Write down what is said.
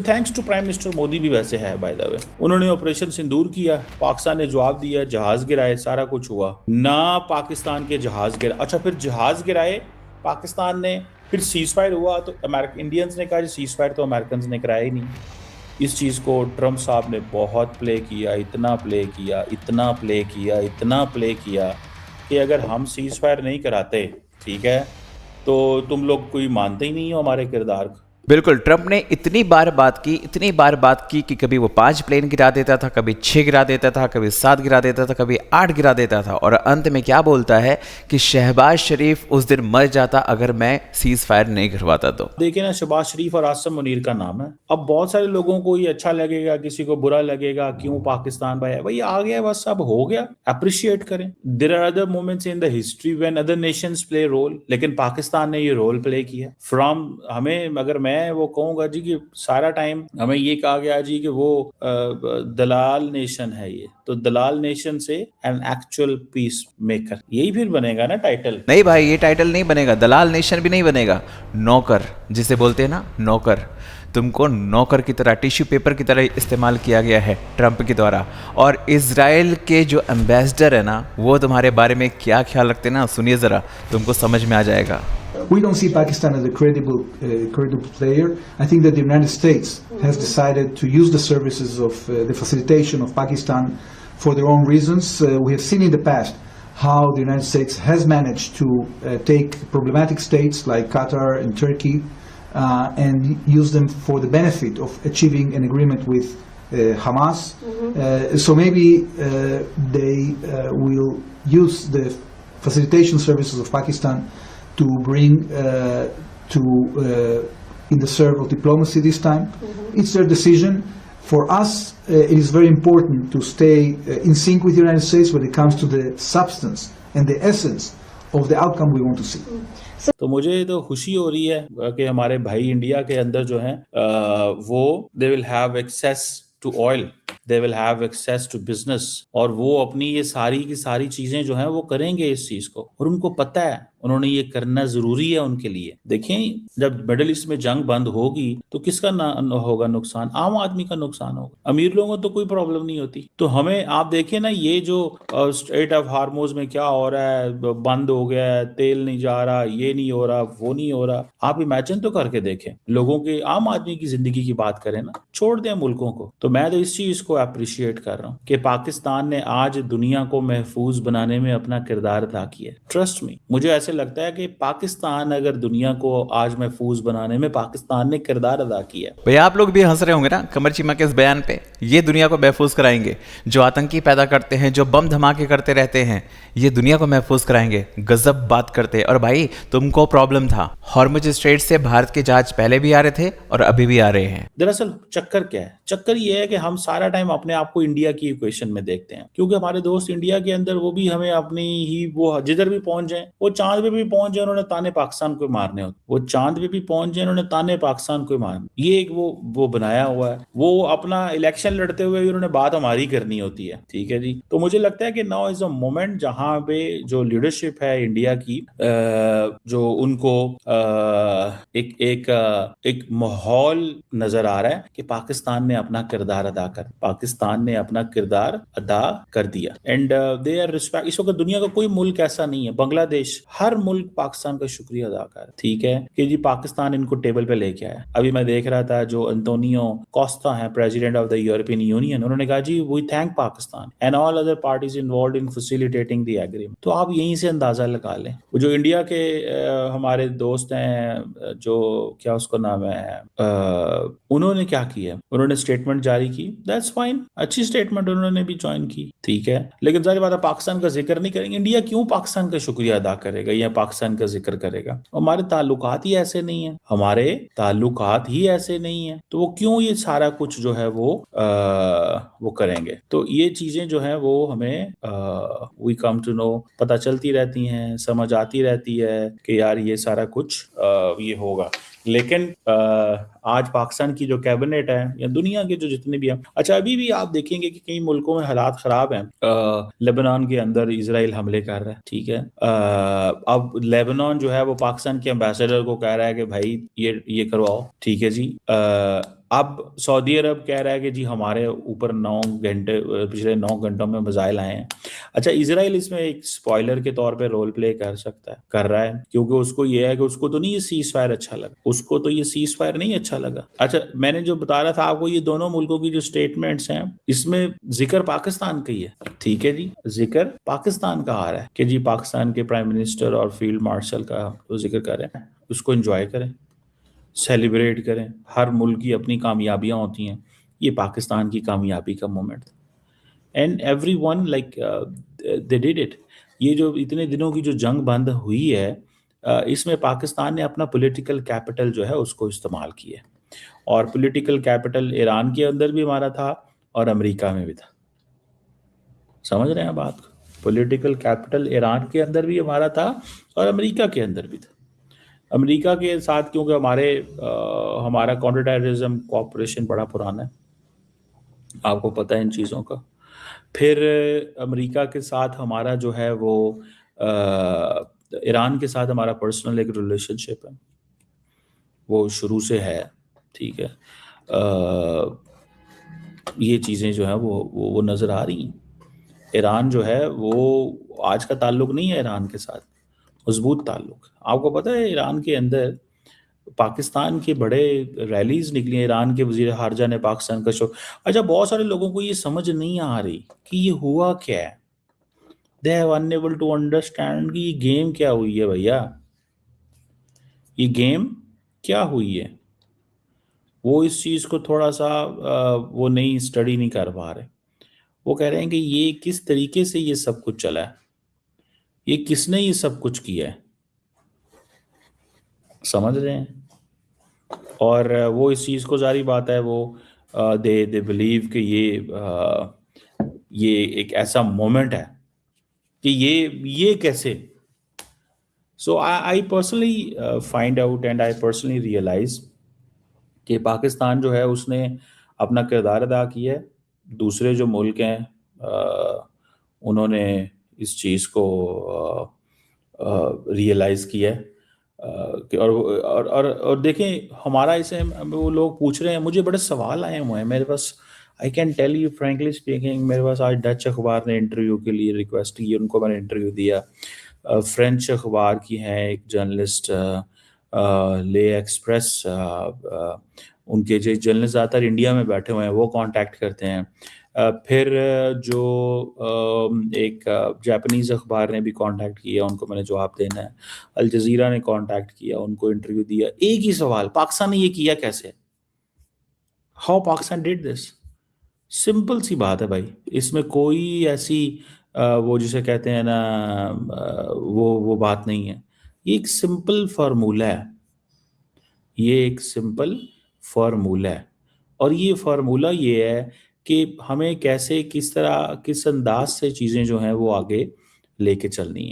Thanks to prime minister Modi भी वैसे है बाय द वे। उन्होंने ऑपरेशन सिंदूर किया, पाकिस्तान ने जवाब दिया, जहाज गिराए, सारा कुछ हुआ ना। पाकिस्तान के जहाज गिरा, अच्छा फिर जहाज गिराए पाकिस्तान ने, फिर सीज फायर हुआ तो इंडियंस ने कहा सीज फायर तो अमेरिकन ने कराया ही नहीं। इस चीज़ को ट्रम्प साहब ने बहुत प्ले किया, इतना प्ले किया, इतना प्ले किया, इतना प्ले किया कि अगर हम सीज फायर नहीं कराते, ठीक है, तो तुम लोग कोई मानते ही नहीं हो हमारे किरदार को। बिल्कुल, ट्रंप ने इतनी बार बात की, इतनी बार बात की कि कभी वो 5 प्लेन गिरा देता था, कभी 6 गिरा देता था, कभी 7 गिरा देता था, कभी 8 गिरा देता था, और अंत में क्या बोलता है कि शहबाज शरीफ उस दिन मर जाता अगर मैं सीज फायर नहीं करवाता तो। देखिए ना, शहबाज शरीफ और आसिम मुनीर का नाम है। अब बहुत सारे लोगों को ये अच्छा लगेगा, किसी को बुरा लगेगा, क्यों पाकिस्तान भाई भाई आ गया, बस अब हो गया, अप्रिशिएट करें। There are other moments in the history when other nations play role, लेकिन पाकिस्तान ने ये रोल प्ले किया फ्रॉम हमें। अगर मैं वो कहूंगा जी कि सारा टाइम हमें ये कहा गया जी कि वो दलाल नेशन है, ये तो दलाल नेशन से एन एक्चुअल पीस मेकर, यही फिर बनेगा ना टाइटल। नहीं भाई, ये टाइटल नहीं बनेगा, दलाल नेशन भी नहीं बनेगा, नौकर जिसे बोलते हैं ना, नौकर। तुमको नौकर की तरह, टिश्यू पेपर की तरह इस्तेमाल किया गया है ट्रंप के द्वारा। और इजराइल के जो एम्बेसडर है ना, वो तुम्हारे बारे में क्या ख्याल रखते हैं ना, सुनिए ज़रा, तुमको समझ में आ जाएगा। We don't see Pakistan as a credible player. I think that the United States has decided to use the services of the facilitation of Pakistan for their own reasons. We have seen in the past how the United States has managed to take problematic states like Qatar and Turkey and use them for the benefit of achieving an agreement with Hamas. So maybe they will use the facilitation services of Pakistan to bring in the serve of diplomacy this time. It's their decision. For us, it is very important to stay in sync with the United States when it comes to the substance and the essence of the outcome we want to see. तो मुझे तो खुशी हो रही है कि हमारे भाई इंडिया के अंदर जो हैं वो they will have access to oil, they will have access to business, और वो अपनी ये सारी की सारी चीजें जो हैं वो करेंगे इस चीज को, और उनको पता है उन्होंने ये करना जरूरी है उनके लिए। देखें, जब मिडिल ईस्ट में जंग बंद होगी तो किसका होगा नुकसान? आम आदमी का नुकसान होगा, अमीर लोगों को तो कोई प्रॉब्लम नहीं होती। तो हमें आप देखिए ना, ये जो स्ट्रेट ऑफ हार्मोज में क्या हो रहा है, बंद हो गया है, तेल नहीं जा रहा, ये नहीं हो रहा, वो नहीं हो रहा, आप इमेजिन तो करके देखें। लोगों के, आम आदमी की जिंदगी की बात करें ना, छोड़ दें मुल्कों को। तो मैं तो इस चीज को अप्रिशिएट कर रहा हूँ कि पाकिस्तान ने आज दुनिया को महफूज बनाने में अपना किरदार अदा किया। ट्रस्ट मी, मुझे ऐसे लगता है कि पाकिस्तान अगर दुनिया को आज महफूज बनाने में पाकिस्तान ने किरदार अदा किया। भैया आप लोग भी हंस रहे होंगे ना कमर चीमा के इस बयान पे। ये दुनिया को महफूज कराएंगे, जो आतंकी पैदा करते हैं, जो बम धमाके करते रहते हैं, ये दुनिया को महफूज कराएंगे। गजब बात करते हैं। और भाई तुमको प्रॉब्लम था, हॉर्मुज स्ट्रेट से भारत के जहाज पहले भी आ रहे थे और अभी भी आ रहे हैं। दरअसल चक्कर क्या है? चक्कर ये है कि हम सारा टाइम अपने आप को इंडिया की इक्वेशन में देखते हैं, क्योंकि हमारे दोस्त इंडिया के अंदर वो भी हमें अपनी ही, वो जिधर भी पहुंच जाए, वो चांद पे भी पहुंच जाए, उन्होंने ताने पाकिस्तान को मारने होते, वो चांद पे भी पहुंच जाए, उन्होंने ताने पाकिस्तान को मारने। ये एक वो बनाया हुआ है, वो अपना इलेक्शन लड़ते हुए उन्होंने बात हमारी करनी होती है, ठीक है जी। तो मुझे लगता है कि नाउ इज अ मोमेंट जहां पे जो लीडरशिप है इंडिया की, जो उनको एक माहौल नजर आ रहा है कि पाकिस्तान ने अपना किरदार अदा कर दिया, एंड दे आर रिस्पेक्ट। इस वक्त दुनिया का कोई मुल्क ऐसा नहीं है, बांग्लादेश, हर मुल्क पाकिस्तान का शुक्रिया अदा कर, ठीक है, कि जी पाकिस्तान इनको टेबल पे लेके आया। अभी मैं देख रहा था जो एंटोनियो कोस्टा है, president of the European Union, उन्होंने कहा जी we thank Pakistan and all other parties involved in facilitating the agreement. तो आप यहीं से अंदाजा लगा लें, वो जो इंडिया के हमारे दोस्त हैं, जो क्या उसका नाम है, उन्होंने क्या किया, उन्होंने स्टेटमेंट जारी की, दैट्स फाइन, अच्छी स्टेटमेंट, उन्होंने भी ज्वाइन की, ठीक है। लेकिन जाहिर बात है पाकिस्तान का जिक्र नहीं करेंगे। इंडिया क्यों पाकिस्तान का शुक्रिया अदा करेगा या पाकिस्तान का जिक्र करेगा? हमारे ताल्लुकात ही ऐसे नहीं है, तो वो क्यों ये सारा कुछ जो है वो करेंगे? तो ये चीजें जो है वो हमें वी कम टू नो, पता चलती रहती हैं, समझ आती रहती है कि यार ये सारा कुछ ये होगा। लेकिन आज पाकिस्तान की जो कैबिनेट है या दुनिया के जो जितने भी हैं, अच्छा अभी भी आप देखेंगे कि कई मुल्कों में हालात खराब हैं। लेबनान के अंदर इजराइल हमले कर रहा है, ठीक है। अब लेबनान जो है वो पाकिस्तान के एम्बेसडर को कह रहा है कि भाई ये करवाओ, ठीक है जी। अब सऊदी अरब कह रहा है कि जी हमारे ऊपर 9 घंटे, पिछले 9 घंटों में मिसाइल आए हैं। अच्छा, इजराइल इसमें एक स्पॉइलर के तौर पे रोल प्ले कर सकता है, कर रहा है, क्योंकि उसको ये है कि उसको तो नहीं ये सीज फायर अच्छा लगा, उसको तो ये सीज फायर नहीं अच्छा लगा। अच्छा, मैंने जो बता रहा था आपको, ये दोनों मुल्कों की जो स्टेटमेंट्स हैं, इसमें जिक्र पाकिस्तान का ही है। ठीक है जी, जिक्र पाकिस्तान का आ रहा है कि जी पाकिस्तान के प्राइम मिनिस्टर और फील्ड मार्शल का तो जिक्र करें, उसको एंजॉय करें, सेलिब्रेट करें। हर मुल्क की अपनी कामयाबियां होती हैं, ये पाकिस्तान की कामयाबी का मोमेंट था। And every one like they did it. ये जो इतने दिनों की जो जंग बंद हुई है, इसमें पाकिस्तान ने अपना पॉलिटिकल कैपिटल जो है उसको इस्तेमाल किया है। और पॉलिटिकल कैपिटल ईरान के अंदर भी हमारा था और अमेरिका में भी था। समझ रहे हैं बात को? पॉलिटिकल कैपिटल ईरान के अंदर भी हमारा था और अमेरिका के अंदर भी था। अमेरिका के साथ क्योंकि हमारा काउंटर टेररिज्म कोऑपरेशन बड़ा पुराना है, आपको पता है इन चीज़ों का। फिर अमेरिका के साथ हमारा जो है वो ईरान के साथ हमारा पर्सनल एक रिलेशनशिप है, वो शुरू से है। ठीक है, ये चीज़ें जो है वो नज़र आ रही हैं। ईरान जो है वो आज का ताल्लुक नहीं है, ईरान के साथ मजबूत ताल्लुक। आपको पता है ईरान के अंदर पाकिस्तान के बड़े रैलीज निकली हैं, ईरान के वजीर खारजा ने पाकिस्तान का शो। अच्छा, बहुत सारे लोगों को ये समझ नहीं आ रही कि ये हुआ क्या है। They have unable to understand कि ये गेम क्या हुई है भैया, ये गेम क्या हुई है। वो इस चीज़ को थोड़ा सा वो नहीं स्टडी नहीं कर पा रहे। वो कह रहे हैं कि ये किस तरीके से ये सब कुछ चला है, ये किसने ये सब कुछ किया है। समझ रहे हैं? और वो इस चीज़ को, जारी बात है, वो दे बिलीव कि ये एक ऐसा मोमेंट है कि ये कैसे। So I personally find out and I personally realise कि पाकिस्तान जो है उसने अपना किरदार अदा किया है। दूसरे जो मुल्क हैं उन्होंने इस चीज़ को रियलाइज़ किया है। और देखें, हमारा इसे वो लोग पूछ रहे हैं, मुझे बड़े सवाल आए हुए हैं मेरे पास। I can tell you frankly speaking, मेरे पास आज डच अखबार ने इंटरव्यू के लिए रिक्वेस्ट की, उनको मैंने इंटरव्यू दिया। फ्रेंच अखबार की हैं एक जर्नलिस्ट, ले एक्सप्रेस, उनके जो जर्नलिस्ट ज़्यादातर इंडिया में बैठे हुए हैं, वो कांटेक्ट करते हैं। फिर जो एक जापानीज़ अखबार ने भी कांटेक्ट किया, उनको मैंने जवाब देना है। अल जज़ीरा ने कांटेक्ट किया, उनको इंटरव्यू दिया। एक ही सवाल, पाकिस्तान ने ये किया कैसे? How Pakistan did this? Simple सी बात है भाई, इसमें कोई ऐसी वो जिसे कहते हैं ना, वो बात नहीं है। ये एक सिंपल फार्मूला है, ये एक सिंपल फार्मूला है। और ये फार्मूला ये है कि हमें कैसे, किस तरह, किस अंदाज से चीज़ें जो हैं वो आगे लेके चलनी है।